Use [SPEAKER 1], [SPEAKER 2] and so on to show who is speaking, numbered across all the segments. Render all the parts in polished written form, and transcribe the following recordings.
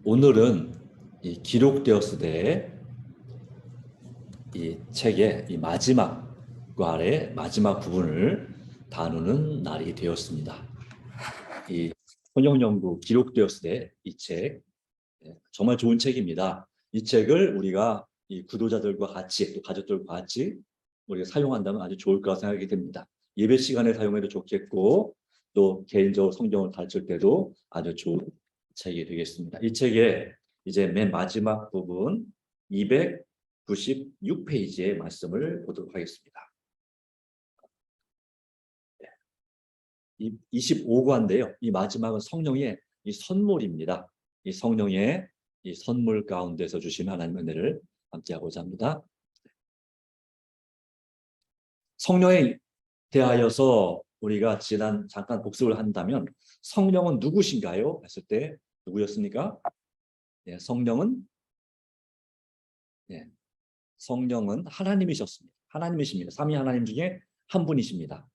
[SPEAKER 1] 오늘은 이 기록되었을 때 이 책의 이 마지막 관의 마지막 부분을 다루는 날이 되었습니다. 이 혼용연구 기록되었을 때 이 책 정말 좋은 책입니다. 이 책을 우리가 이 구도자들과 같이 또 가족들과 같이 우리가 사용한다면 아주 좋을 거라 생각이 됩니다. 예배 시간에 사용해도 좋겠고 또 개인적으로 성경을 가르칠 때도 아주 좋은 책이 되겠습니다. 이 책의 이제 맨 마지막 부분 296페이지의 말씀을 보도록 하겠습니다. 25관인데요. 이 마지막은 성령의 이 선물입니다. 이 성령의 이 선물 가운데서 주신 하나님의 은혜를 함께하고자 합니다. 성령에 대하여서 우리가 지난 잠깐 복습을 한다면 성령은 누구신가요? 했을 때 누구였습니까? 네, 성령은 하나님이셨습니다. 하나님이십니다. 삼위 하나님 중에 한 분이십니다.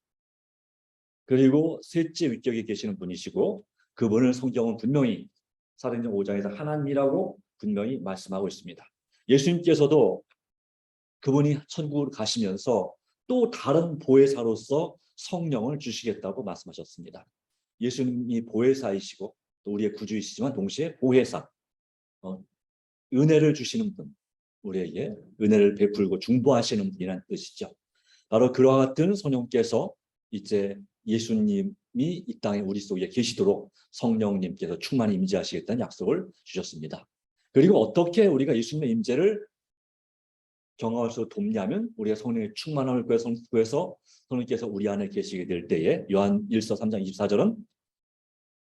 [SPEAKER 1] 그리고 셋째 위격에 계시는 분이시고 그분을 성경은 분명히 사도행전 5장에서 하나님이라고 분명히 말씀하고 있습니다. 예수님께서도 그분이 천국으로 가시면서 또 다른 보혜사로서 성령을 주시겠다고 말씀하셨습니다. 예수님이 보혜사이시고 또 우리의 구주이시지만 동시에 보혜사, 은혜를 주시는 분, 우리에게 은혜를 베풀고 중보하시는 분이라는 뜻이죠. 바로 그와 같은 성령께서 이제 예수님이 이 땅에 우리 속에 계시도록 성령님께서 충만히 임재하시겠다는 약속을 주셨습니다. 그리고 어떻게 우리가 예수님의 임재를 경험할 수 돕냐면 우리가 성령의 충만함을 구해서 성령께서 우리 안에 계시게 될 때에 요한 1서 3장 24절은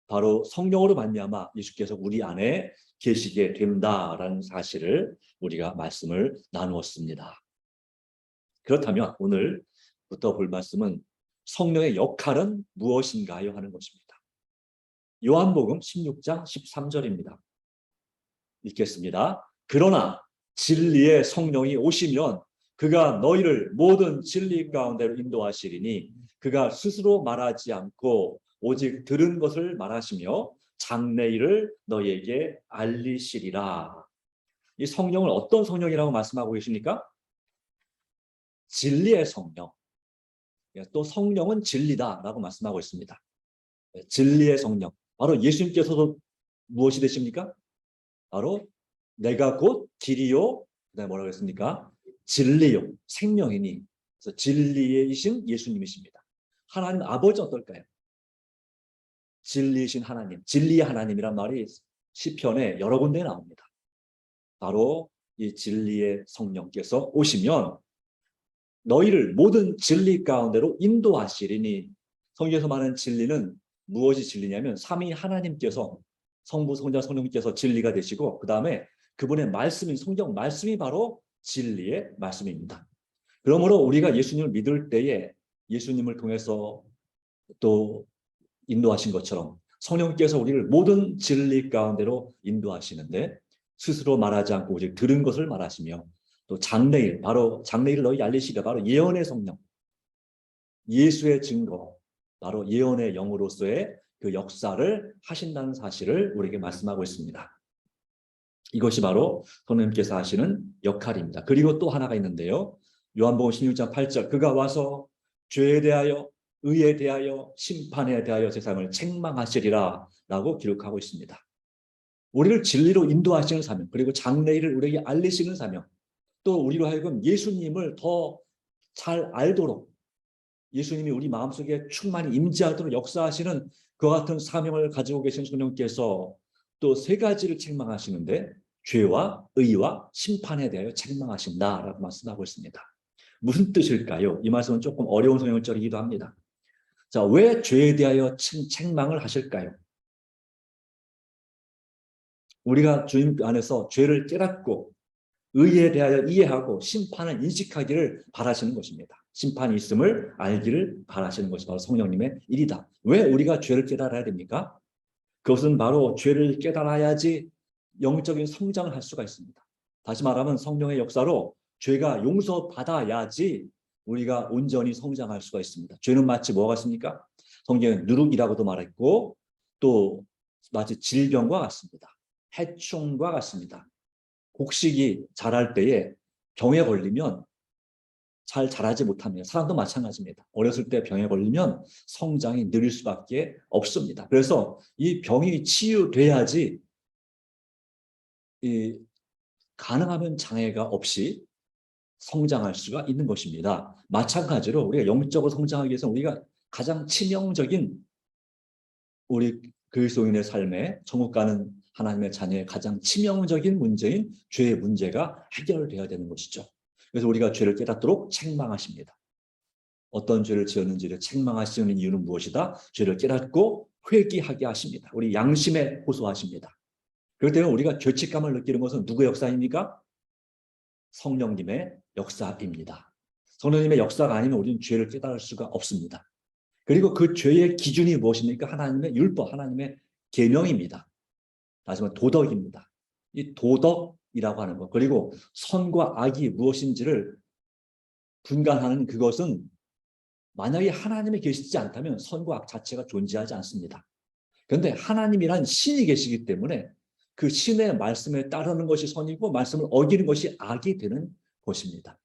[SPEAKER 1] 바로 성령으로 말미암아 예수께서 우리 안에 계시게 된다라는 사실을 우리가 말씀을 나누었습니다. 그렇다면 오늘부터 볼 말씀은 성령의 역할은 무엇인가요? 하는 것입니다. 요한복음 16장 13절입니다. 읽겠습니다. 그러나 진리의 성령이 오시면 그가 너희를 모든 진리 가운데로 인도하시리니 그가 스스로 말하지 않고 오직 들은 것을 말하시며 장래일을 너희에게 알리시리라. 이 성령을 어떤 성령이라고 말씀하고 계십니까? 진리의 성령. 또 성령은 진리다라고 말씀하고 있습니다. 진리의 성령. 바로 예수님께서도 무엇이 되십니까? 바로 내가 곧 길이요. 그다음에 뭐라고 했습니까? 진리요. 생명이니. 그래서 진리이신 예수님이십니다. 하나님 아버지 어떨까요? 진리이신 하나님. 진리의 하나님이란 말이 시편에 여러 군데에 나옵니다. 바로 이 진리의 성령께서 오시면 너희를 모든 진리 가운데로 인도하시리니 성경에서 말하는 진리는 무엇이 진리냐면 삼위 하나님께서 성부, 성자, 성령께서 진리가 되시고 그 다음에 그분의 말씀인 성경 말씀이 바로 진리의 말씀입니다. 그러므로 우리가 예수님을 믿을 때에 예수님을 통해서 또 인도하신 것처럼 성령께서 우리를 모든 진리 가운데로 인도하시는데 스스로 말하지 않고 오직 들은 것을 말하시며 또 장래일, 바로 장래일을 너희 알리시리라. 바로 예언의 성령, 예수의 증거, 바로 예언의 영으로서의 그 역사를 하신다는 사실을 우리에게 말씀하고 있습니다. 이것이 바로 성령님께서 하시는 역할입니다. 그리고 또 하나가 있는데요. 요한복음 16장 8절 그가 와서 죄에 대하여 의에 대하여 심판에 대하여 세상을 책망하시리라 라고 기록하고 있습니다. 우리를 진리로 인도하시는 사명, 그리고 장래일을 우리에게 알리시는 사명, 또 우리로 하여금 예수님을 더 잘 알도록 예수님이 우리 마음속에 충만히 임재하도록 역사하시는 그와 같은 사명을 가지고 계신 성령께서 또 세 가지를 책망하시는데 죄와 의와 심판에 대하여 책망하신다라고 말씀하고 있습니다. 무슨 뜻일까요? 이 말씀은 조금 어려운 성경절이기도 합니다. 자, 왜 죄에 대하여 책망을 하실까요? 우리가 주님 안에서 죄를 깨닫고 의에 대하여 이해하고 심판을 인식하기를 바라시는 것입니다. 심판이 있음을 알기를 바라시는 것이 바로 성령님의 일이다. 왜 우리가 죄를 깨달아야 됩니까? 그것은 바로 죄를 깨달아야지 영적인 성장을 할 수가 있습니다. 다시 말하면 성령의 역사로 죄가 용서받아야지 우리가 온전히 성장할 수가 있습니다. 죄는 마치 뭐가 있습니까? 성경은 누룩이라고도 말했고 또 마치 질병과 같습니다. 해충과 같습니다. 곡식이 자랄 때에 병에 걸리면 잘 자라지 못합니다. 사람도 마찬가지입니다. 어렸을 때 병에 걸리면 성장이 느릴 수밖에 없습니다. 그래서 이 병이 치유돼야지 이 가능하면 장애가 없이 성장할 수가 있는 것입니다. 마찬가지로 우리가 영적으로 성장하기 위해서 우리가 가장 치명적인 우리 그리스도인의 삶에 천국 가는 하나님의 자녀의 가장 치명적인 문제인 죄의 문제가 해결되어야 되는 것이죠. 그래서 우리가 죄를 깨닫도록 책망하십니다. 어떤 죄를 지었는지를 책망하시는 이유는 무엇이다? 죄를 깨닫고 회개하게 하십니다. 우리 양심에 호소하십니다. 그렇기 때문에 우리가 죄책감을 느끼는 것은 누구의 역사입니까? 성령님의 역사입니다. 성령님의 역사가 아니면 우리는 죄를 깨달을 수가 없습니다. 그리고 그 죄의 기준이 무엇입니까? 하나님의 율법, 하나님의 계명입니다. 다시 말해 도덕입니다. 이 도덕이라고 하는 것, 그리고 선과 악이 무엇인지를 분간하는 그것은 만약에 하나님이 계시지 않다면 선과 악 자체가 존재하지 않습니다. 그런데 하나님이란 신이 계시기 때문에 그 신의 말씀에 따르는 것이 선이고 말씀을 어기는 것이 악이 되는 것입니다.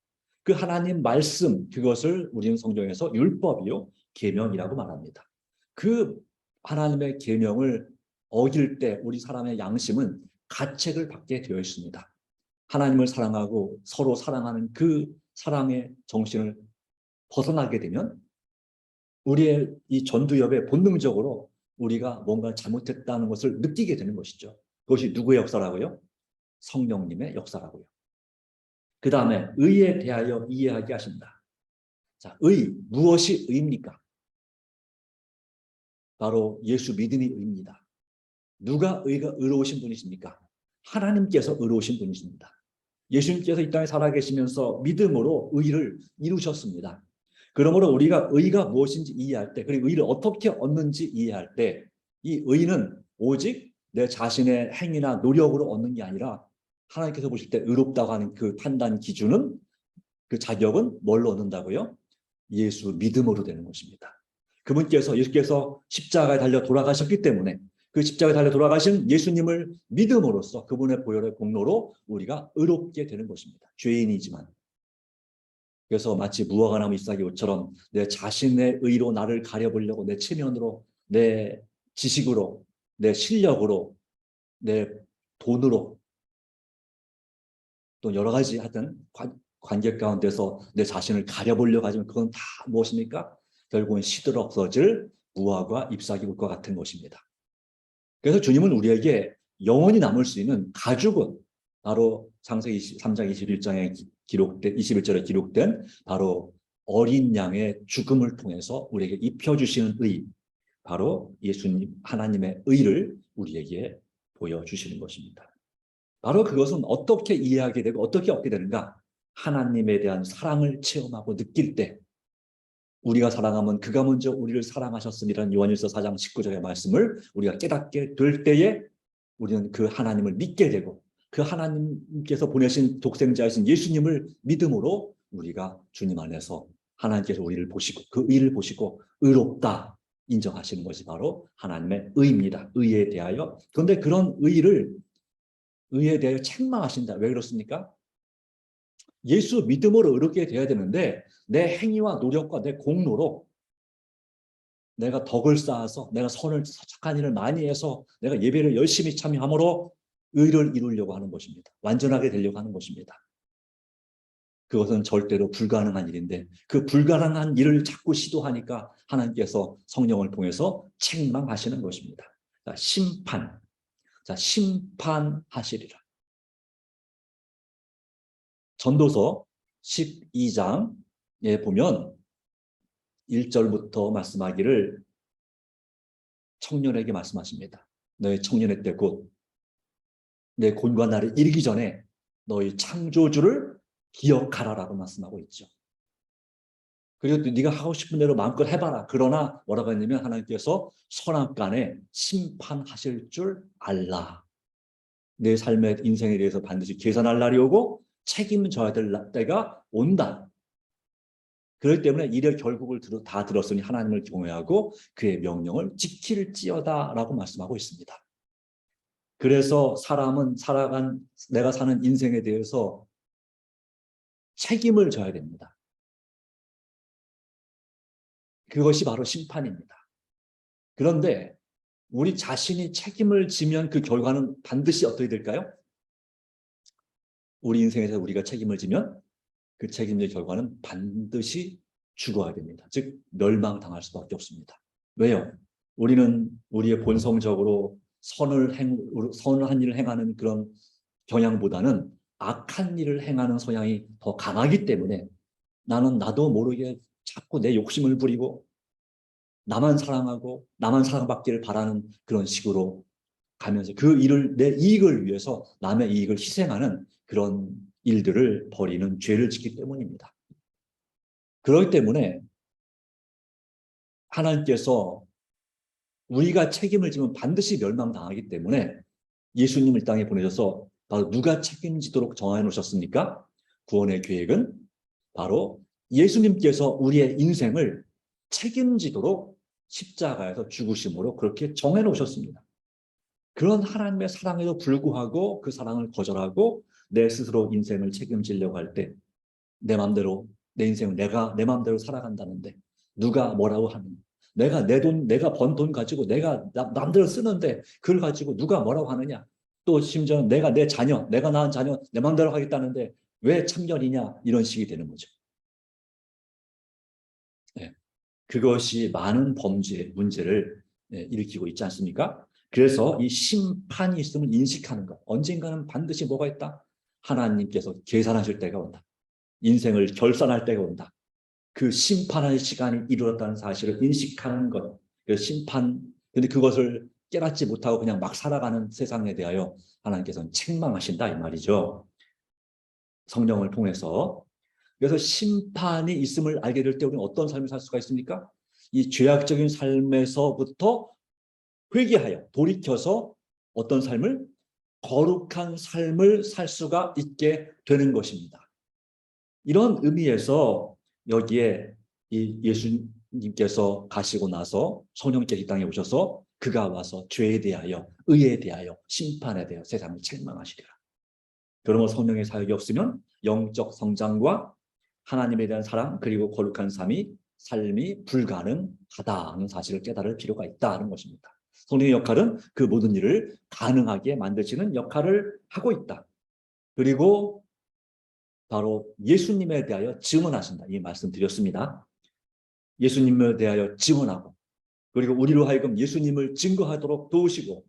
[SPEAKER 1] 그 하나님 말씀, 그것을 우리는 성경에서 율법이요 계명이라고 말합니다. 그 하나님의 계명을 어길 때 우리 사람의 양심은 가책을 받게 되어 있습니다. 하나님을 사랑하고 서로 사랑하는 그 사랑의 정신을 벗어나게 되면 우리의 이 전두엽에 본능적으로 우리가 뭔가 잘못했다는 것을 느끼게 되는 것이죠. 그것이 누구의 역사라고요? 성령님의 역사라고요. 그 다음에 의에 대하여 이해하게 하십니다. 자, 무엇이 의입니까? 바로 예수 믿음이 의입니다. 누가 의로우신 분이십니까? 하나님께서 의로우신 분이십니다. 예수님께서 이 땅에 살아계시면서 믿음으로 의를 이루셨습니다. 그러므로 우리가 의가 무엇인지 이해할 때, 그리고 의를 어떻게 얻는지 이해할 때, 이 의는 오직 내 자신의 행위나 노력으로 얻는 게 아니라 하나님께서 보실 때 의롭다고 하는 그 판단 기준은, 그 자격은 뭘로 얻는다고요? 예수 믿음으로 되는 것입니다. 예수께서 십자가에 달려 돌아가셨기 때문에 그 십자가에 달려 돌아가신 예수님을 믿음으로써 그분의 보혈의 공로로 우리가 의롭게 되는 것입니다. 죄인이지만. 그래서 마치 무화과 나무 잎사귀 옷처럼 내 자신의 의로 나를 가려보려고 내 체면으로, 내 지식으로, 내 실력으로, 내 돈으로, 또 여러 가지 하여튼 관계 가운데서 내 자신을 가려보려고 하지만 그건 다 무엇입니까? 결국은 시들어서질 무화과 잎사귀 옷과 같은 것입니다. 그래서 주님은 우리에게 영원히 남을 수 있는 가죽은 바로 창세기 3장 21장에 기록된 21절에 기록된 바로 어린 양의 죽음을 통해서 우리에게 입혀주시는 의, 바로 예수님 하나님의 의를 우리에게 보여주시는 것입니다. 바로 그것은 어떻게 이해하게 되고 어떻게 얻게 되는가? 하나님에 대한 사랑을 체험하고 느낄 때, 우리가 사랑하면 그가 먼저 우리를 사랑하셨음이라는 요한일서 4장 19절의 말씀을 우리가 깨닫게 될 때에 우리는 그 하나님을 믿게 되고 그 하나님께서 보내신 독생자이신 예수님을 믿음으로 우리가 주님 안에서 하나님께서 우리를 보시고 그 의를 보시고 의롭다 인정하시는 것이 바로 하나님의 의입니다. 의에 대하여. 그런데 그런 의에 대하여 책망하신다. 왜 그렇습니까? 예수 믿음으로 의롭게 되어야 되는데 내 행위와 노력과 내 공로로 내가 덕을 쌓아서 내가 착한 일을 많이 해서 내가 예배를 열심히 참여함으로 의를 이루려고 하는 것입니다. 완전하게 되려고 하는 것입니다. 그것은 절대로 불가능한 일인데 그 불가능한 일을 자꾸 시도하니까 하나님께서 성령을 통해서 책망하시는 것입니다. 자, 심판하시리라. 전도서 12장에 보면 1절부터 말씀하기를 청년에게 말씀하십니다. 너의 청년의 때 곧 내 곤고한 날이 이르기 전에 너희 창조주를 기억하라라고 말씀하고 있죠. 그리고 네가 하고 싶은 대로 마음껏 해봐라. 그러나 뭐라고 했냐면 하나님께서 선악간에 심판하실 줄 알라. 내 삶의 인생에 대해서 반드시 계산할 날이 오고 책임져야 될 때가 온다. 그렇기 때문에 일의 결국을 다 들었으니 하나님을 경외하고 그의 명령을 지킬지어다라고 말씀하고 있습니다. 그래서 내가 사는 인생에 대해서 책임을 져야 됩니다. 그것이 바로 심판입니다. 그런데 우리 자신이 책임을 지면 그 결과는 반드시 어떻게 될까요? 우리 인생에서 우리가 책임을 지면 그 책임의 결과는 반드시 죽어야 됩니다. 즉 멸망당할 수밖에 없습니다. 왜요? 우리는 우리의 본성적으로 선한 일을 행하는 그런 경향보다는 악한 일을 행하는 성향이 더 강하기 때문에 나는 나도 모르게 자꾸 내 욕심을 부리고 나만 사랑하고 나만 사랑받기를 바라는 그런 식으로 가면서 그 일을 내 이익을 위해서 남의 이익을 희생하는 그런 일들을 벌이는 죄를 짓기 때문입니다. 그렇기 때문에 하나님께서 우리가 책임을 지면 반드시 멸망당하기 때문에 예수님을 땅에 보내셔서 바로 누가 책임지도록 정해 놓으셨습니까? 구원의 계획은 바로 예수님께서 우리의 인생을 책임지도록 십자가에서 죽으심으로 그렇게 정해 놓으셨습니다. 그런 하나님의 사랑에도 불구하고 그 사랑을 거절하고 내 스스로 인생을 책임지려고 할 때 내 마음대로 내 인생을 내가 내 마음대로 살아간다는데 누가 뭐라고 하느냐. 내가 번 돈 가지고 내가 남대로 쓰는데 그걸 가지고 누가 뭐라고 하느냐. 또 심지어 내가 낳은 자녀 내 마음대로 하겠다는데 왜 참견이냐 이런 식이 되는 거죠. 네. 그것이 많은 범죄 문제를 일으키고 있지 않습니까? 그래서 이 심판이 있음을 인식하는 것. 언젠가는 반드시 뭐가 있다? 하나님께서 계산하실 때가 온다. 인생을 결산할 때가 온다. 그 심판의 시간이 이르렀다는 사실을 인식하는 것. 그 근데 그것을 깨닫지 못하고 그냥 막 살아가는 세상에 대하여 하나님께서는 책망하신다 이 말이죠. 성령을 통해서. 그래서 심판이 있음을 알게 될 때 우리는 어떤 삶을 살 수가 있습니까? 이 죄악적인 삶에서부터 회개하여 돌이켜서 어떤 삶을? 거룩한 삶을 살 수가 있게 되는 것입니다. 이런 의미에서 여기에 이 예수님께서 가시고 나서 성령께서 이 땅에 오셔서 그가 와서 죄에 대하여 의에 대하여 심판에 대하여 세상을 책망하시리라. 그러면 성령의 사역이 없으면 영적 성장과 하나님에 대한 사랑 그리고 거룩한 삶이 불가능하다는 사실을 깨달을 필요가 있다는 것입니다. 성령의 역할은 그 모든 일을 가능하게 만드시는 역할을 하고 있다. 그리고 바로 예수님에 대하여 증언하신다. 이 말씀 드렸습니다. 예수님에 대하여 증언하고 그리고 우리로 하여금 예수님을 증거하도록 도우시고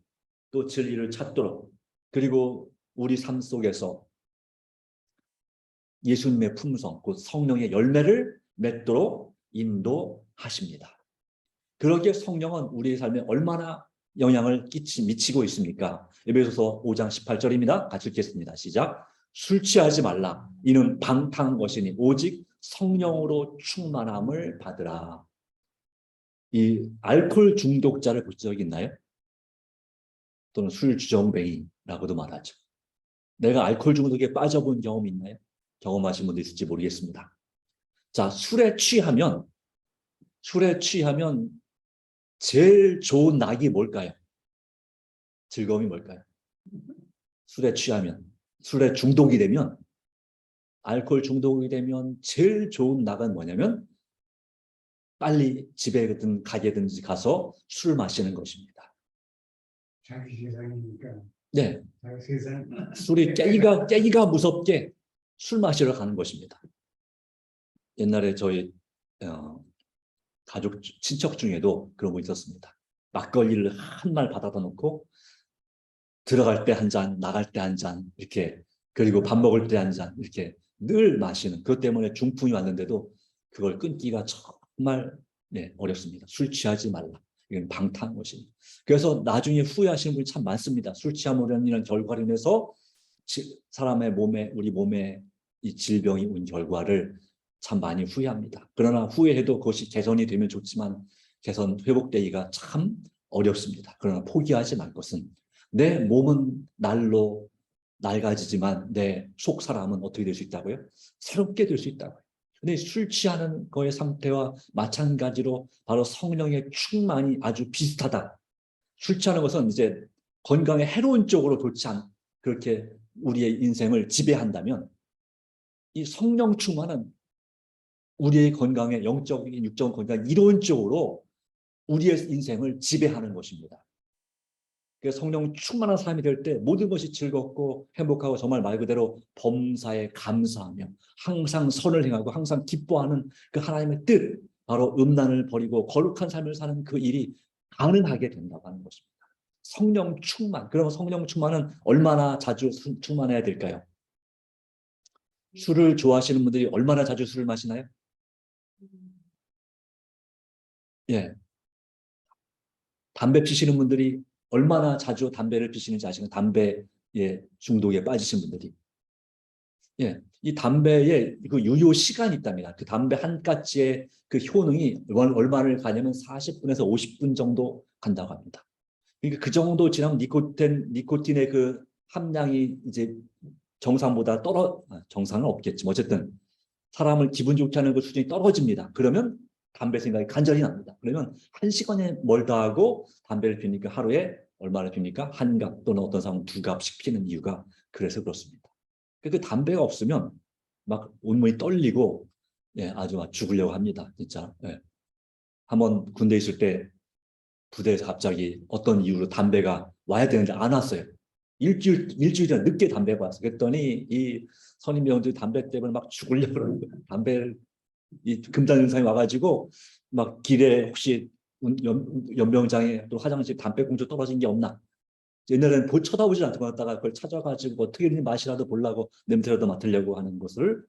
[SPEAKER 1] 또 진리를 찾도록 그리고 우리 삶 속에서 예수님의 품성, 곧 성령의 열매를 맺도록 인도하십니다. 그러기에 성령은 우리의 삶에 얼마나 영향을 미치고 있습니까? 에베소서 5장 18절입니다. 같이 읽겠습니다. 시작. 술 취하지 말라. 이는 방탕한 것이니 오직 성령으로 충만함을 받으라. 이 알코올 중독자를 본 적 있나요? 또는 술 주정뱅이라고도 말하죠. 내가 알코올 중독에 빠져본 경험이 있나요? 경험하신 분도 있을지 모르겠습니다. 자, 술에 취하면 제일 좋은 낙이 뭘까요? 즐거움이 뭘까요? 술에 중독이 되면 알코올 중독이 되면 제일 좋은 낙은 뭐냐면 빨리 집에든 가게든지 가서 술을 마시는 것입니다.
[SPEAKER 2] 자기 세상이니까.
[SPEAKER 1] 네.
[SPEAKER 2] 자기 세상.
[SPEAKER 1] 술이 깨기가 무섭게 술 마시러 가는 것입니다. 옛날에 저희 가족 친척 중에도 그런 거 있었습니다. 막걸리를 한 말 받아다 놓고 들어갈 때 한 잔, 나갈 때 한 잔 이렇게 그리고 밥 먹을 때 한 잔 이렇게 늘 마시는 그것 때문에 중풍이 왔는데도 그걸 끊기가 정말 어렵습니다. 술 취하지 말라. 이건 방탕한 것입니다. 그래서 나중에 후회하시는 분이 참 많습니다. 술 취함으로 인한 결과로 인해서 우리 몸에 이 질병이 온 결과를 참 많이 후회합니다. 그러나 후회해도 그것이 개선이 되면 좋지만 회복되기가 참 어렵습니다. 그러나 포기하지 말 것은 내 몸은 날로 낡아지지만 내 속 사람은 어떻게 될 수 있다고요? 새롭게 될 수 있다고요. 근데 술 취하는 거의 상태와 마찬가지로 바로 성령의 충만이 아주 비슷하다. 술 취하는 것은 이제 건강에 해로운 쪽으로 그렇게 우리의 인생을 지배한다면 이 성령 충만은 우리의 건강에 영적인 육적인 건강 이로운 쪽으로 우리의 인생을 지배하는 것입니다. 그래서 성령 충만한 삶이 될 때 모든 것이 즐겁고 행복하고 정말 말 그대로 범사에 감사하며 항상 선을 행하고 항상 기뻐하는 그 하나님의 뜻, 바로 음란을 버리고 거룩한 삶을 사는 그 일이 가능하게 된다고 하는 것입니다. 성령 충만. 그러면 성령 충만은 얼마나 자주 충만해야 될까요? 술을 좋아하시는 분들이 얼마나 자주 술을 마시나요? 예. 담배 피시는 분들이 얼마나 자주 담배를 피시는지 아시나요? 담배 중독에 빠지신 분들이. 예. 이 담배의 그 유효 시간이 있답니다. 그 담배 한 가지의 그 효능이 얼마를 가냐면 40분에서 50분 정도 간다고 합니다. 그러니까 그 정도 지나면 니코틴의 그 함량이 이제 정상보다 정상은 없겠지만 어쨌든 사람을 기분 좋게 하는 그 수준이 떨어집니다. 그러면 담배 생각이 간절히 납니다. 그러면 1시간에 멀다 하고 담배를 피우니까 하루에 얼마나 피웁니까? 한 갑 또는 어떤 사람은 두 갑씩 피는 이유가 그래서 그렇습니다. 그 담배가 없으면 막 온몸이 떨리고 아주 막 죽으려고 합니다. 진짜. 한번 군대에 있을 때 부대에서 갑자기 어떤 이유로 담배가 와야 되는데 안 왔어요. 일주일 전 늦게 담배가 왔어. 그랬더니 이 선임병들이 담배 때문에 막 죽으려고 그러는 거예요. 담배를 이 금단 영상이 와가지고 막 길에 혹시 연병장에 또 화장실 담배꽁초 떨어진 게 없나? 옛날에는 쳐다보지 않고 갔다가 그걸 찾아가지고 어떻게든 맛이라도 보려고 냄새라도 맡으려고 하는 것을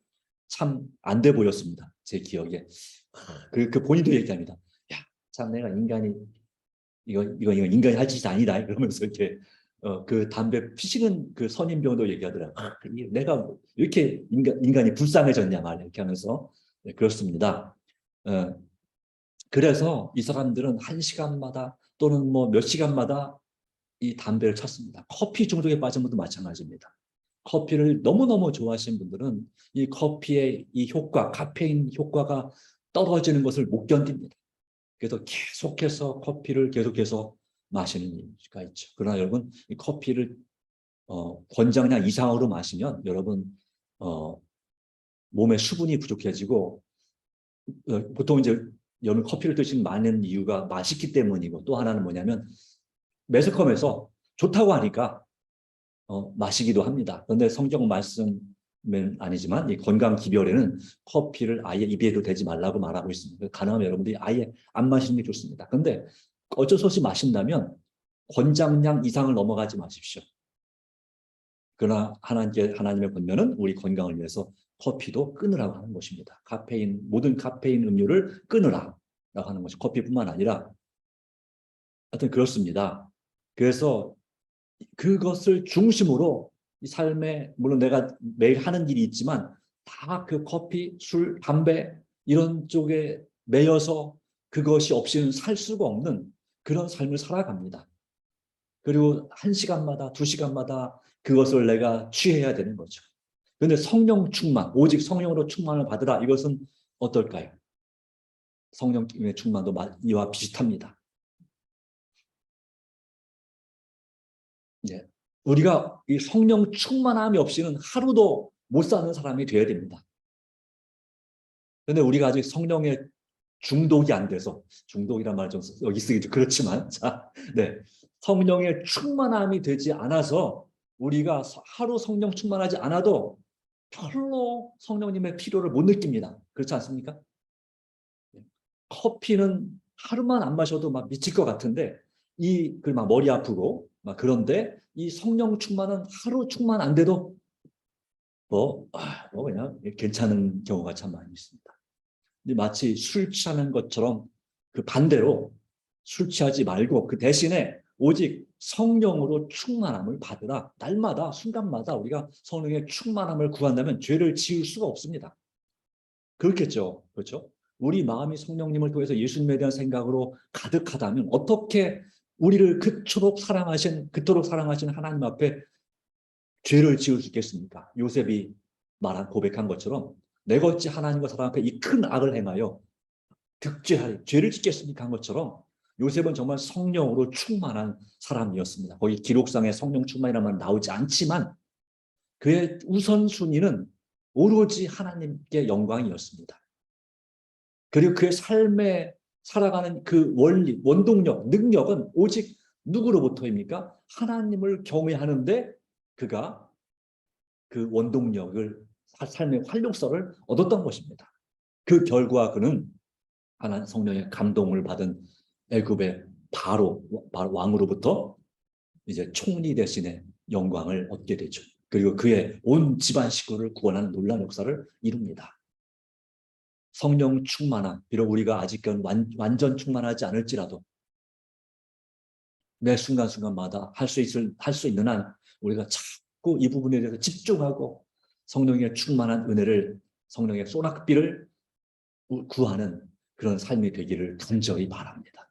[SPEAKER 1] 참 안 돼 보였습니다. 제 기억에. 그 본인도 얘기합니다. 야, 참 내가 인간이 이거 인간이 할 짓이 아니다. 그러면서 이렇게 그 담배 피시는 그 선임병도 얘기하더라고요. 내가 이렇게 인간이 불쌍해졌냐 말이야. 이렇게 하면서 그렇습니다. 그래서 이 사람들은 1시간마다 또는 뭐 몇 시간마다 이 담배를 찾습니다. 커피 중독에 빠진 분도 마찬가지입니다. 커피를 너무너무 좋아하시는 분들은 이 커피의 이 효과, 카페인 효과가 떨어지는 것을 못 견딥니다. 그래서 계속해서 커피를 계속해서 마시는 이유가 있죠. 그러나 여러분, 이 커피를 권장량 이상으로 마시면 여러분 몸에 수분이 부족해지고 보통 이제 여러분 커피를 드시는 많은 이유가 맛있기 때문이고 또 하나는 뭐냐면 매스컴에서 좋다고 하니까 마시기도 합니다. 그런데 성경 말씀은 아니지만 이 건강 기별에는 커피를 아예 입에도 대지 말라고 말하고 있습니다. 가능하면 여러분들이 아예 안 마시는 게 좋습니다. 그런데 어쩔 수 없이 마신다면 권장량 이상을 넘어가지 마십시오. 그러나 하나님의 권면은 우리 건강을 위해서 커피도 끊으라고 하는 것입니다. 모든 카페인 음료를 끊으라고 하는 것이 커피뿐만 아니라 하여튼 그렇습니다. 그래서 그것을 중심으로 이 삶에 물론 내가 매일 하는 일이 있지만 다 그 커피, 술, 담배 이런 쪽에 매여서 그것이 없이는 살 수가 없는 그런 삶을 살아갑니다. 그리고 1시간마다 2시간마다 그것을 내가 취해야 되는 거죠. 그런데 성령 충만, 오직 성령으로 충만을 받으라. 이것은 어떨까요? 성령의 충만도 이와 비슷합니다. 예. 우리가 이 성령 충만함이 없이는 하루도 못 사는 사람이 되어야 됩니다. 그런데 우리가 아직 성령의 중독이 안 돼서, 중독이란 말 좀 여기 쓰기 좀 그렇지만, 자, 네. 성령의 충만함이 되지 않아서 우리가 하루 성령 충만하지 않아도 별로 성령님의 필요를 못 느낍니다. 그렇지 않습니까? 커피는 하루만 안 마셔도 막 미칠 것 같은데 막 머리 아프고 막 그런데 이 성령 충만은 하루 충만 안 돼도 그냥 괜찮은 경우가 참 많이 있습니다. 근데 마치 술 취하는 것처럼 그 반대로 술 취하지 말고 그 대신에 오직 성령으로 충만함을 받으라. 날마다 순간마다 우리가 성령의 충만함을 구한다면 죄를 지을 수가 없습니다. 그렇겠죠. 그렇죠? 우리 마음이 성령님을 통해서 예수님에 대한 생각으로 가득하다면 어떻게 우리를 그토록 사랑하신 하나님 앞에 죄를 지을 수 있겠습니까? 요셉이 고백한 것처럼 내가 어찌 하나님과 사람 앞에 이 큰 악을 행하여 득죄하리 죄를 짓겠습니까? 한 것처럼 요셉은 정말 성령으로 충만한 사람이었습니다. 거기 기록상에 성령 충만이라는 말 나오지 않지만 그의 우선순위는 오로지 하나님께 영광이었습니다. 그리고 그의 삶에 살아가는 그 원리, 원동력, 능력은 오직 누구로부터입니까? 하나님을 경외하는데 그가 그 원동력을, 삶의 활력소를 얻었던 것입니다. 그 결과 그는 하나님 성령의 감동을 받은 애굽의 바로 왕으로부터 이제 총리 대신의 영광을 얻게 되죠. 그리고 그의 온 집안 식구를 구원하는 놀라운 역사를 이룹니다. 성령 충만함, 비록 우리가 아직은 완전 충만하지 않을지라도 매 순간순간마다 할 수 있는 한 우리가 자꾸 이 부분에 대해서 집중하고 성령의 충만한 은혜를, 성령의 소낙비를 구하는 그런 삶이 되기를 간절히 바랍니다.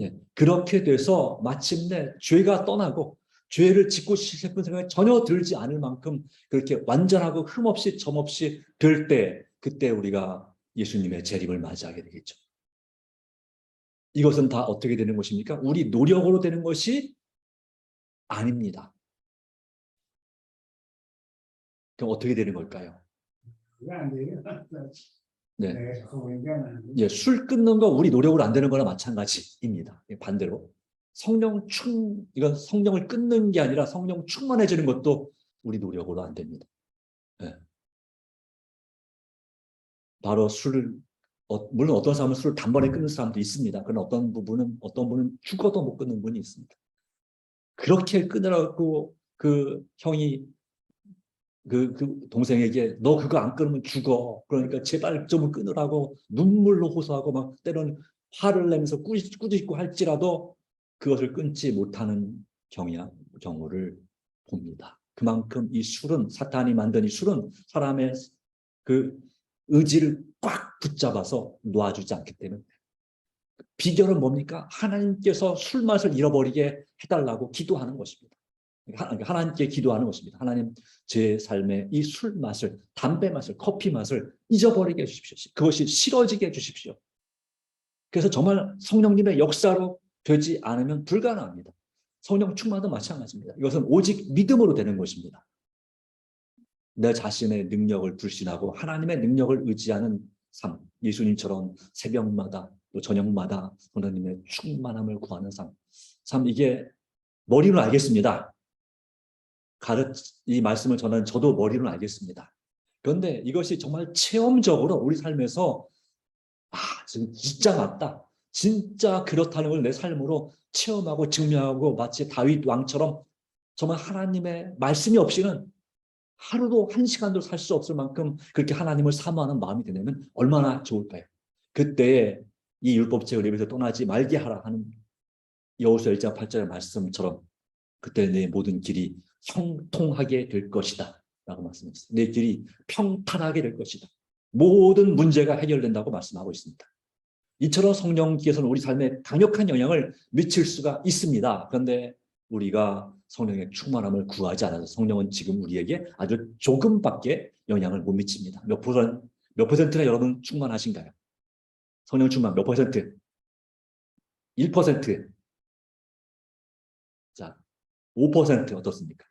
[SPEAKER 1] 예, 그렇게 돼서 마침내 죄가 떠나고 죄를 짓고 싶은 생각이 전혀 들지 않을 만큼 그렇게 완전하고 흠없이 점없이 될 때, 그때 우리가 예수님의 재림을 맞이하게 되겠죠. 이것은 다 어떻게 되는 것입니까? 우리 노력으로 되는 것이 아닙니다. 그럼 어떻게 되는 걸까요?
[SPEAKER 2] 그게 안 돼요.
[SPEAKER 1] 네.
[SPEAKER 2] 내가 자꾸 보니까
[SPEAKER 1] 예, 술 끊는 거 우리 노력으로 안 되는 거나 마찬가지입니다. 반대로 이건 성령을 끊는 게 아니라 성령 충만해지는 것도 우리 노력으로 안 됩니다. 예. 바로 술을, 물론 어떤 사람은 술을 단번에 끊는 사람도 있습니다. 그러나 어떤 분은 죽어도 못 끊는 분이 있습니다. 그렇게 끊으라고 그 형이 그 동생에게 너 그거 안 끊으면 죽어. 그러니까 제발 좀 끊으라고 눈물로 호소하고 막 때로는 화를 내면서 꾸짖고 할지라도 그것을 끊지 못하는 경우를 봅니다. 그만큼 이 술은, 사탄이 만든 이 술은 사람의 그 의지를 꽉 붙잡아서 놓아주지 않기 때문에. 비결은 뭡니까? 하나님께서 술 맛을 잃어버리게 해달라고 기도하는 것입니다. 하나님께 기도하는 것입니다. 하나님, 제 삶의 이 술 맛을, 담배 맛을, 커피 맛을 잊어버리게 해주십시오. 그것이 싫어지게 해주십시오. 그래서 정말 성령님의 역사로 되지 않으면 불가능합니다. 성령 충만도 마찬가지입니다. 이것은 오직 믿음으로 되는 것입니다. 내 자신의 능력을 불신하고 하나님의 능력을 의지하는 삶, 예수님처럼 새벽마다 또 저녁마다 하나님의 충만함을 구하는 삶. 참 이게 머리로 알겠습니다. 이 말씀을 저는 저도 머리로 알겠습니다. 그런데 이것이 정말 체험적으로 우리 삶에서 진짜 맞다. 진짜 그렇다는 걸 내 삶으로 체험하고 증명하고 마치 다윗 왕처럼 정말 하나님의 말씀이 없이는 하루도 한 시간도 살 수 없을 만큼 그렇게 하나님을 사모하는 마음이 되면 얼마나 좋을까요? 그때 이 율법책을 입에서 떠나지 말게 하라 하는 여호수아 1장 8절의 말씀처럼 그때 내 모든 길이 형통하게 될 것이다 라고 말씀했습니다. 내 길이 평탄하게 될 것이다. 모든 문제가 해결된다고 말씀하고 있습니다. 이처럼 성령께서는 우리 삶에 강력한 영향을 미칠 수가 있습니다. 그런데 우리가 성령의 충만함을 구하지 않아서 성령은 지금 우리에게 아주 조금밖에 영향을 못 미칩니다. 몇 퍼센트나 여러분 충만하신가요? 성령 충만 몇 퍼센트? 1%. 자, 5% 어떻습니까?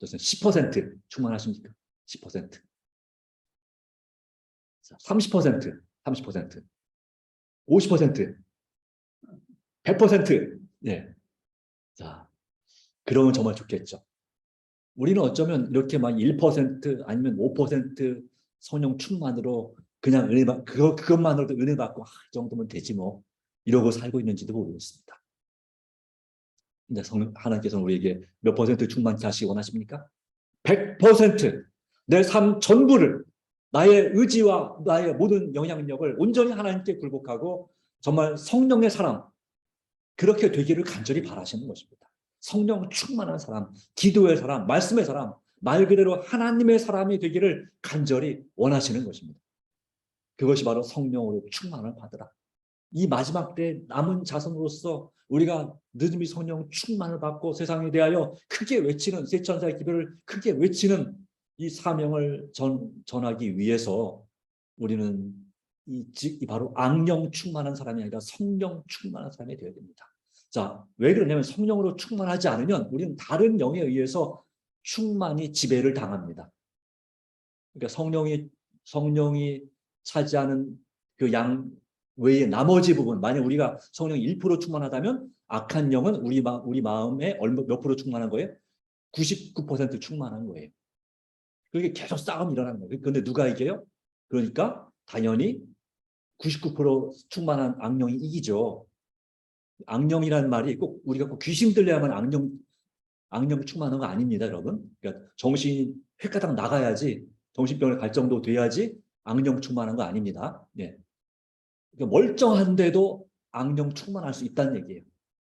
[SPEAKER 1] 10% 충만하십니까? 10%. 30%, 30%, 50%, 100%. 예. 자, 그러면 정말 좋겠죠. 우리는 어쩌면 이렇게 막 1% 아니면 5% 성령 충만으로 그냥 그것만으로도 은혜 받고 이 정도면 되지 뭐 이러고 살고 있는지도 모르겠습니다. 근데 하나님께서는 우리에게 몇 퍼센트 충만케 하시기 원하십니까? 100% 내 삶 전부를, 나의 의지와 나의 모든 영향력을 온전히 하나님께 굴복하고 정말 성령의 사람, 그렇게 되기를 간절히 바라시는 것입니다. 성령 충만한 사람, 기도의 사람, 말씀의 사람, 말 그대로 하나님의 사람이 되기를 간절히 원하시는 것입니다. 그것이 바로 성령으로 충만을 받으라. 이 마지막 때 남은 자손으로서 우리가 늦음이 성령 충만을 받고 세상에 대하여 크게 외치는, 세 천사의 기별을 크게 외치는 이 사명을 전하기 위해서 우리는 이 바로 악령 충만한 사람이 아니라 성령 충만한 사람이 되어야 됩니다. 자, 왜 그러냐면 성령으로 충만하지 않으면 우리는 다른 영에 의해서 충만히 지배를 당합니다. 그러니까 성령이 차지하는 그 양 외에 나머지 부분, 만약 우리가 성령이 1% 충만하다면 악한 영은 우리 마음에 몇 프로 충만한 거예요? 99% 충만한 거예요. 그렇게 계속 싸움이 일어나는 거예요. 그런데 누가 이겨요? 그러니까 당연히 99% 충만한 악령이 이기죠. 악령이라는 말이 꼭 우리가 꼭 귀신 들려야만 악령 충만한 거 아닙니다, 여러분. 그러니까 정신이 획가닥 나가야지, 정신병을 갈 정도 돼야지 악령 충만한 거 아닙니다. 예. 그러니까 멀쩡한데도 악령 충만할 수 있다는 얘기예요.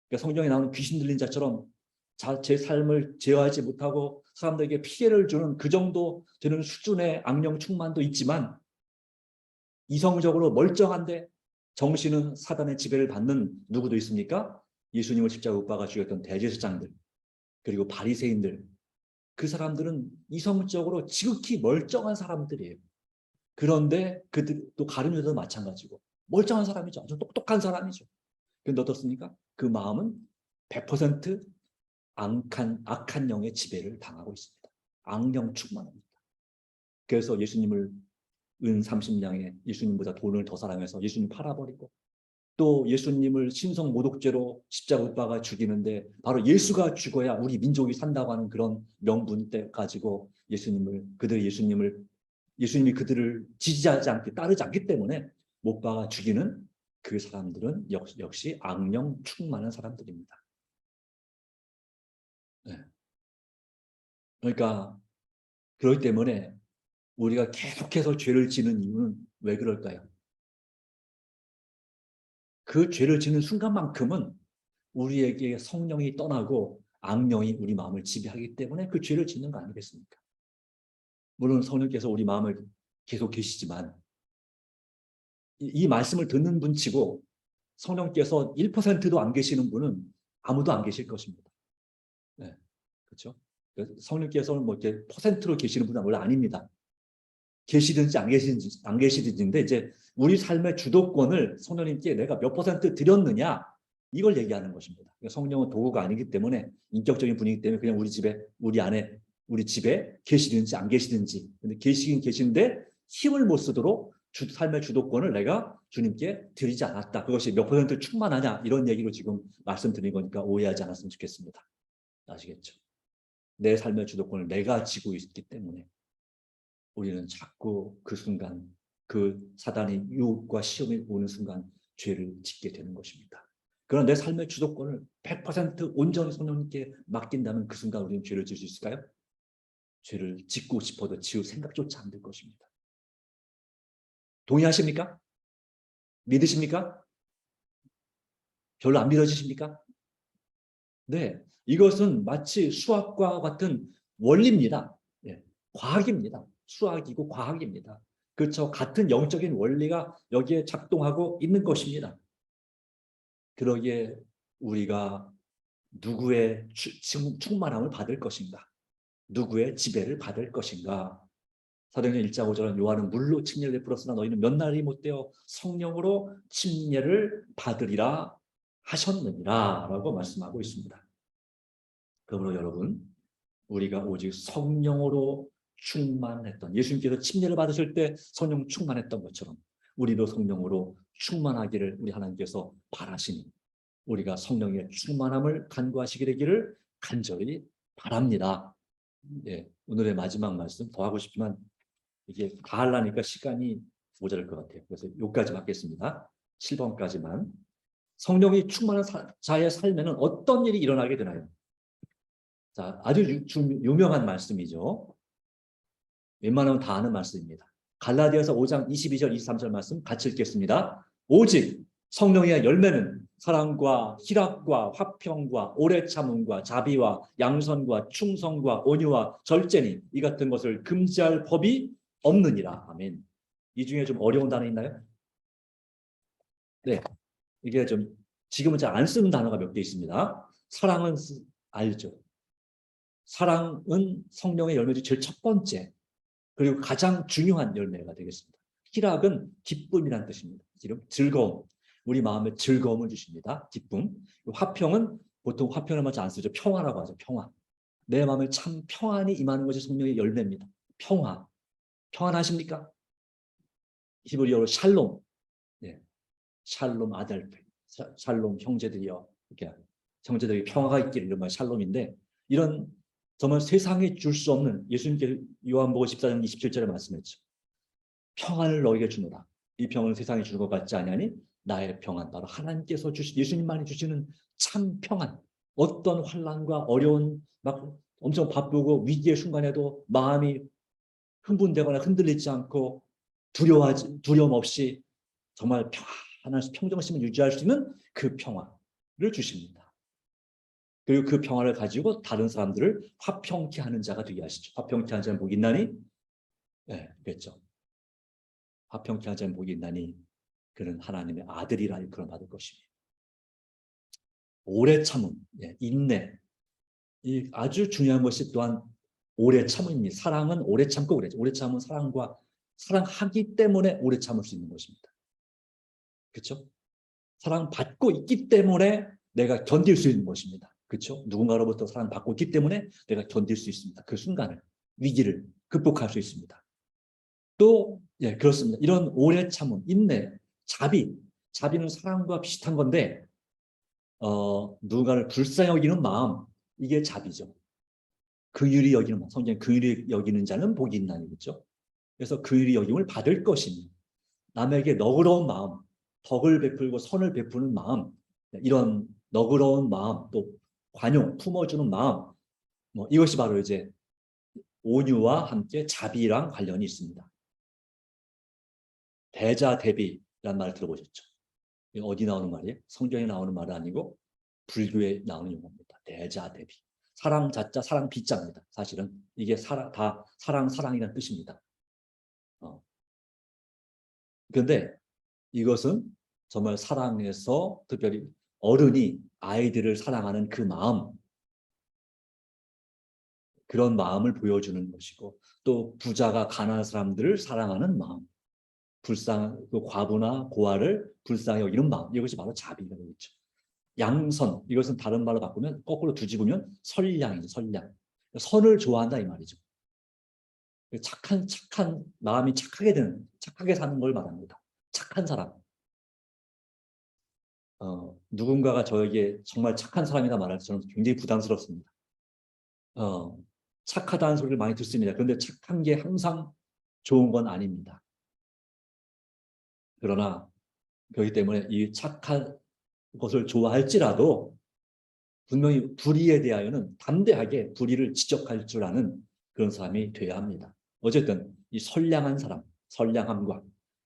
[SPEAKER 1] 그러니까 성경에 나오는 귀신 들린 자처럼 제 삶을 제어하지 못하고 사람들에게 피해를 주는 그 정도 되는 수준의 악령 충만도 있지만, 이성적으로 멀쩡한데 정신은 사단의 지배를 받는 누구도 있습니까? 예수님을 십자가 못 박아 죽였던 대제사장들, 그리고 바리새인들. 그 사람들은 이성적으로 지극히 멀쩡한 사람들이에요. 그런데 그들 또 가룟유다도 마찬가지고 멀쩡한 사람이죠. 아주 똑똑한 사람이죠. 그런데 어떻습니까? 그 마음은 100% 악한 영의 지배를 당하고 있습니다. 악령 충만합니다. 그래서 예수님을 은 30냥에 예수님보다 돈을 더 사랑해서 예수님 팔아버리고, 또 예수님을 신성 모독죄로 십자가 못 박아 죽이는데 바로 예수가 죽어야 우리 민족이 산다고 하는 그런 명분 때 가지고 예수님이 그들을 지지하지 않기, 따르지 않기 때문에 못 박아 죽이는 그 사람들은 역시 악령 충만한 사람들입니다. 네. 그러니까 그렇기 때문에 우리가 계속해서 죄를 지는 이유는 왜 그럴까요? 그 죄를 지는 순간만큼은 우리에게 성령이 떠나고 악령이 우리 마음을 지배하기 때문에 그 죄를 짓는 거 아니겠습니까? 물론 성령께서 우리 마음을 계속 계시지만, 이 말씀을 듣는 분치고 성령께서 1%도 안 계시는 분은 아무도 안 계실 것입니다. 네, 그렇죠? 성령께서는 뭐 이렇게 퍼센트로 계시는 분은 원래 아닙니다. 계시든지 안 계시든지인데, 이제 우리 삶의 주도권을 성령님께 내가 몇 퍼센트 드렸느냐, 이걸 얘기하는 것입니다. 그러니까 성령은 도구가 아니기 때문에, 인격적인 분이기 때문에 그냥 우리 집에 계시든지 안 계시든지, 근데 계시긴 계시는데 힘을 못 쓰도록 삶의 주도권을 내가 주님께 드리지 않았다. 그것이 몇 퍼센트 충만하냐, 이런 얘기로 지금 말씀드린 거니까 오해하지 않았으면 좋겠습니다. 아시겠죠? 내 삶의 주도권을 내가 쥐고 있기 때문에 우리는 자꾸 그 순간, 그 사단의 유혹과 시험이 오는 순간 죄를 짓게 되는 것입니다. 그러나 내 삶의 주도권을 100% 온전히 성령님께 맡긴다면 그 순간 우리는 죄를 지을 수 있을까요? 죄를 짓고 싶어도 지을 생각조차 안 들 것입니다. 동의하십니까? 믿으십니까? 별로 안 믿어지십니까? 네, 이것은 마치 수학과 같은 원리입니다. 예, 과학입니다. 수학이고 과학입니다. 그렇죠. 같은 영적인 원리가 여기에 작동하고 있는 것입니다. 그러기에 우리가 누구의 충만함을 받을 것인가? 누구의 지배를 받을 것인가? 사도행전 1장 5절은 요한은 물로 침례를 베풀었으나 너희는 몇 날이 못되어 성령으로 침례를 받으리라 하셨느니라 라고 말씀하고 있습니다. 그러므로 여러분, 우리가 오직 성령으로 충만했던, 예수님께서 침례를 받으실 때 성령 충만했던 것처럼 우리도 성령으로 충만하기를 우리 하나님께서 바라시니 우리가 성령의 충만함을 간구하시게 되기를 간절히 바랍니다. 예, 오늘의 마지막 말씀 더 하고 싶지만 이게 다 하려니까 시간이 모자랄 것 같아요. 그래서 여기까지 받겠습니다. 7번까지만. 성령이 충만한 자의 삶에는 어떤 일이 일어나게 되나요? 자, 아주 유명한 말씀이죠. 웬만하면 다 아는 말씀입니다. 갈라디아서 5장 22절 23절 말씀 같이 읽겠습니다. 오직 성령의 열매는 사랑과 희락과 화평과 오래 참음과 자비와 양선과 충성과 온유와 절제니 이 같은 것을 금지할 법이 없느니라. 아멘. 이 중에 좀 어려운 단어 있나요? 네, 이게 좀 지금은 잘 안 쓰는 단어가 몇 개 있습니다. 사랑은 알죠. 사랑은 성령의 열매 중 제일 첫 번째, 그리고 가장 중요한 열매가 되겠습니다. 희락은 기쁨이란 뜻입니다. 지금 즐거움, 우리 마음에 즐거움을 주십니다. 기쁨. 화평은 보통 화평을 맞지 안 쓰죠. 평화라고 하죠. 평화. 내 마음에 참 평안이 임하는 것이 성령의 열매입니다. 평화. 평안하십니까? 히브리어로 샬롬. 네. 샬롬 아델페. 샬롬 형제들이여. 이렇게 형제들에게 평화가 있기를 이런 말 샬롬인데 이런 정말 세상에 줄 수 없는 예수님께 요한복음 14장 27절에 말씀했죠. 평안을 너에게 주노라. 이 평을 세상에 주는 것 같지 아니하니 나의 평안 바로 하나님께서 예수님만이 주시는 참 평안. 어떤 환난과 어려운 막 엄청 바쁘고 위기의 순간에도 마음이 흥분되거나 흔들리지 않고 두려움 없이 정말 평안한 평정심을 유지할 수 있는 그 평화를 주십니다. 그리고 그 평화를 가지고 다른 사람들을 화평케 하는 자가 되게 하시죠. 화평케 하는 자는 복이 있나니? 네, 그렇죠. 화평케 하는 자는 복이 있나니 그는 하나님의 아들이라 일컬어 받을 것이며 오래 참음, 인내. 이 아주 중요한 것이 또한 오래 참음입니다. 사랑은 오래 참고 그래죠. 오래 참은 사랑하기 때문에 오래 참을 수 있는 것입니다. 그렇죠? 사랑받고 있기 때문에 내가 견딜 수 있는 것입니다. 그렇죠? 누군가로부터 사랑받고 있기 때문에 내가 견딜 수 있습니다. 그 순간을, 위기를 극복할 수 있습니다. 또 그렇습니다. 이런 오래 참음, 인내, 자비는 사랑과 비슷한 건데 누군가를 불쌍히 여기는 마음, 이게 자비죠. 긍휼히 여기는 마음, 성경에 긍휼히 여기는 자는 복이 있나니 그렇죠? 그래서 긍휼히 여김을 받을 것이니 남에게 너그러운 마음, 덕을 베풀고 선을 베푸는 마음, 이런 너그러운 마음, 또 관용, 품어주는 마음, 이것이 바로 이제 온유와 함께 자비랑 관련이 있습니다. 대자대비라는 말을 들어보셨죠? 이거 어디 나오는 말이에요? 성경에 나오는 말은 아니고 불교에 나오는 용어입니다. 대자대비. 사랑 자자, 사랑 비자입니다. 사실은 이게 다 사랑이라는 뜻입니다. 그런데 이것은 정말 사랑에서 특별히 어른이 아이들을 사랑하는 그 마음, 그런 마음을 보여주는 것이고 또 부자가 가난한 사람들을 사랑하는 마음, 그 과부나 고아를 불쌍히 여기는 마음, 이것이 바로 자비라고 그러죠. 양선, 이것은 다른 말로 바꾸면 거꾸로 뒤집으면 선량이죠. 선량. 선을 좋아한다 이 말이죠. 착한 마음이 착하게 사는 걸 말합니다. 착한 사람. 누군가가 저에게 정말 착한 사람이다 말할 때 저는 굉장히 부담스럽습니다. 착하다는 소리를 많이 듣습니다. 그런데 착한 게 항상 좋은 건 아닙니다. 그러나 그렇기 때문에 이 착한 것을 좋아할지라도 분명히 불의에 대하여는 담대하게 불의를 지적할 줄 아는 그런 사람이 돼야 합니다. 어쨌든 이 선량한 사람, 선량함과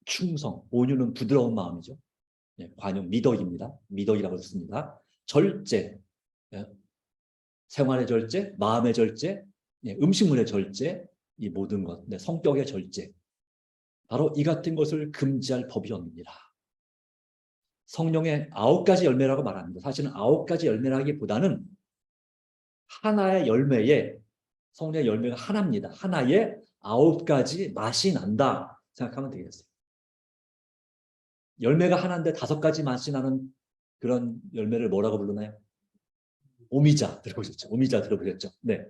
[SPEAKER 1] 충성, 온유는 부드러운 마음이죠. 관용, 미덕입니다. 미덕이라고 했습니다. 절제, 생활의 절제, 마음의 절제, 음식물의 절제, 이 모든 것, 성격의 절제. 바로 이 같은 것을 금지할 법이 없느니라. 성령의 9가지 열매라고 말합니다. 사실은 9가지 열매라기보다는 하나의 열매에 성령의 열매가 하나입니다. 하나에 9가지 맛이 난다 생각하면 되겠어요. 열매가 하나인데 5가지 맛이 나는 그런 열매를 뭐라고 부르나요? 오미자 들어보셨죠? 오미자 들어보셨죠? 네.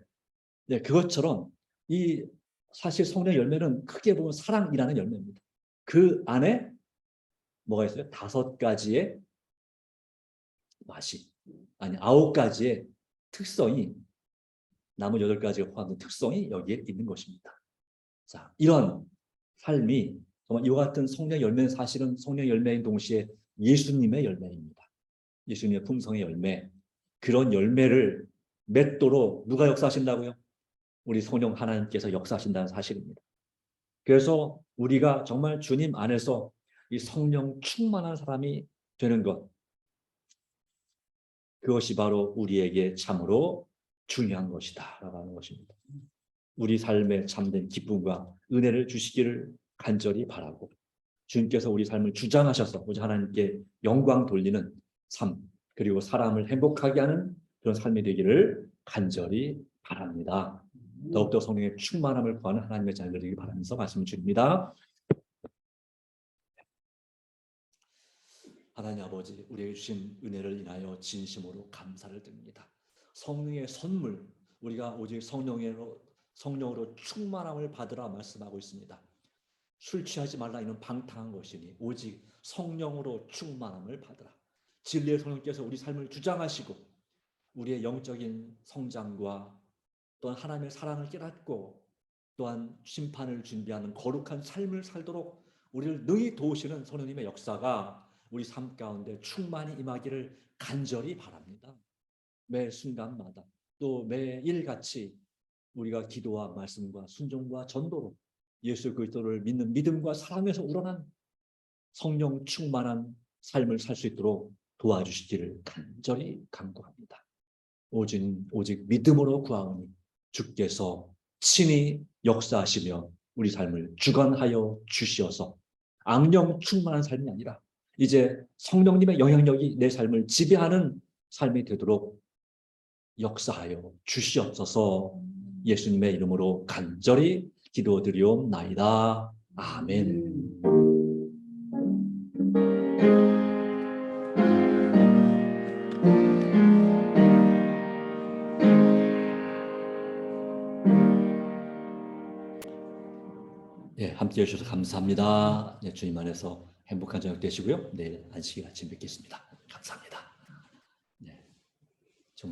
[SPEAKER 1] 그것처럼 이 사실 성령의 열매는 크게 보면 사랑이라는 열매입니다. 그 안에 뭐가 있어요? 5가지의 맛이, 아니 9가지의 특성이, 나머지 8가지가 포함된 특성이 여기에 있는 것입니다. 자, 이런 삶이 정말 이와 같은 성령 열매는 사실은 성령 열매인 동시에 예수님의 열매입니다. 예수님의 품성의 열매. 그런 열매를 맺도록 누가 역사하신다고요? 우리 성령 하나님께서 역사하신다는 사실입니다. 그래서 우리가 정말 주님 안에서 이 성령 충만한 사람이 되는 것, 그것이 바로 우리에게 참으로 중요한 것이다 라고 하는 것입니다. 우리 삶에 참된 기쁨과 은혜를 주시기를 간절히 바라고, 주님께서 우리 삶을 주장하셔서 오직 하나님께 영광 돌리는 삶, 그리고 사람을 행복하게 하는 그런 삶이 되기를 간절히 바랍니다. 더욱더 성령의 충만함을 구하는 하나님의 자녀들이 되길 바라면서 말씀을 드립니다. 하나님 아버지, 우리에게 주신 은혜를 인하여 진심으로 감사를 드립니다. 성령의 선물, 우리가 오직 성령으로 충만함을 받으라 말씀하고 있습니다. 술 취하지 말라 이는 방탕한 것이니 오직 성령으로 충만함을 받으라. 진리의 성령께서 우리 삶을 주장하시고 우리의 영적인 성장과 또한 하나님의 사랑을 깨닫고 또한 심판을 준비하는 거룩한 삶을 살도록 우리를 능히 도우시는 성령님의 역사가 우리 삶 가운데 충만히 임하기를 간절히 바랍니다. 매 순간마다 또 매일같이 우리가 기도와 말씀과 순종과 전도로 예수 그리스도를 믿는 믿음과 사랑에서 우러난 성령 충만한 삶을 살 수 있도록 도와주시기를 간절히 간구합니다. 오직 믿음으로 구하오니 주께서 친히 역사하시며 우리 삶을 주관하여 주시어서 악령 충만한 삶이 아니라 이제 성령님의 영향력이 내 삶을 지배하는 삶이 되도록 역사하여 주시옵소서. 예수님의 이름으로 간절히 기도드리옵나이다. 아멘. 네, 함께 해주셔서 감사합니다. 네, 주님 안에서 행복한 저녁 되시고요. 내일 안식일 아침 뵙겠습니다. 감사합니다.